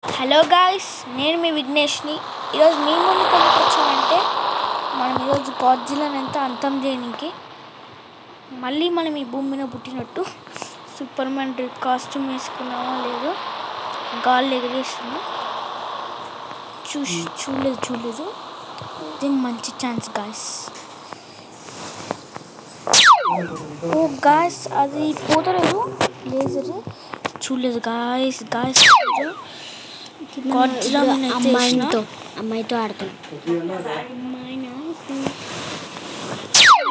Hello guys, నేను మీ విఘ్నేష్ని. ఈరోజు మీ ముందుకు ఎందుకు వచ్చామంటే మనం ఈరోజు గాడ్జిల్లాని ఎంత అంతం చేయడానికి మళ్ళీ మనం ఈ భూమి మీద పుట్టినట్టు సూపర్ మ్యాన్ కాస్ట్యూమ్ వేసుకున్నామో లేదో గాల్లో ఎగిరేస్తున్నాం. చూడలేదు ఇది మంచి ఛాన్స్ గాయ్స్. ఓ గాయ్స్, అది పోతలేదు లేజర్. చూడలేదు గాయ్స్. అమ్మాయితో ఆడుతున్నాం.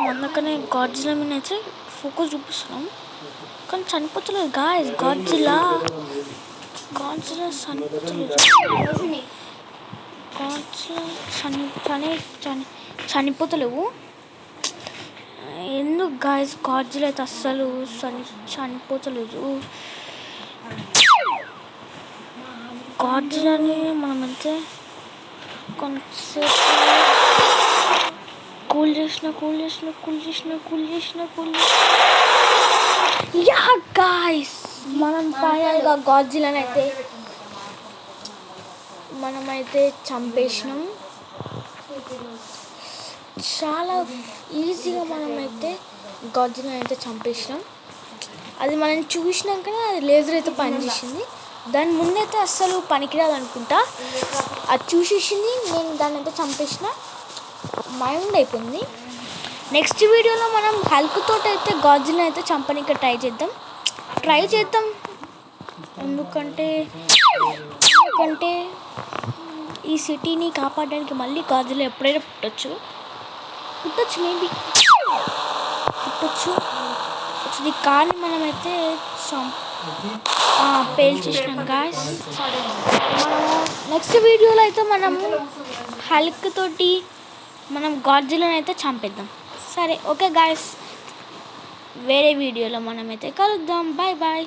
అందుకనే గాడ్జిల్లా మీద అయితే ఫోకస్ చూపిస్తున్నాం, కానీ చనిపోతలేదు గాయ్స్. గాడ్జిల్లా చనిపోతలేవు ఎందుకు గాయ్స్? గాడ్జిల్లా అయితే అస్సలు చనిపోతలేదు. గాడ్జిల్లాని మనమైతే కొంతసేపు కూల్ చేసిన యా గాయ్స్, మనం ఫైనల్గా గాడ్జిల్లాని అయితే మనమైతే చంపేసినాం. చాలా ఈజీగా మనమైతే గాడ్జిల్లాని అయితే చంపేసినాం. అది మనం చూసినాకనే అది లేజర్ అయితే పనిచేసింది. దాని ముందైతే అస్సలు పనికిరాదు అనుకుంటా. అది చూసేసింది, నేను దాన్ని అయితే చంపేసిన. మైండ్ అయిపోయింది. నెక్స్ట్ వీడియోలో మనం హల్క్ తోటి అయితే గాడ్జిల్లా అయితే చంపడానికి ట్రై చేద్దాం. ఎందుకంటే ఈ సిటీని కాపాడడానికి మళ్ళీ గాడ్జిల్లా ఎప్పుడైనా పుట్టచ్చు. కానీ మనమైతే పేల్చేసినాం గాయ్స్. నెక్స్ట్ వీడియోలో అయితే మనం హల్క్ తోటి మనం గాడ్జిల్లాని అయితే చంపేద్దాం. సరే, ఓకే గాయ్స్, వేరే వీడియోలో మనమైతే కలుద్దాం. బాయ్.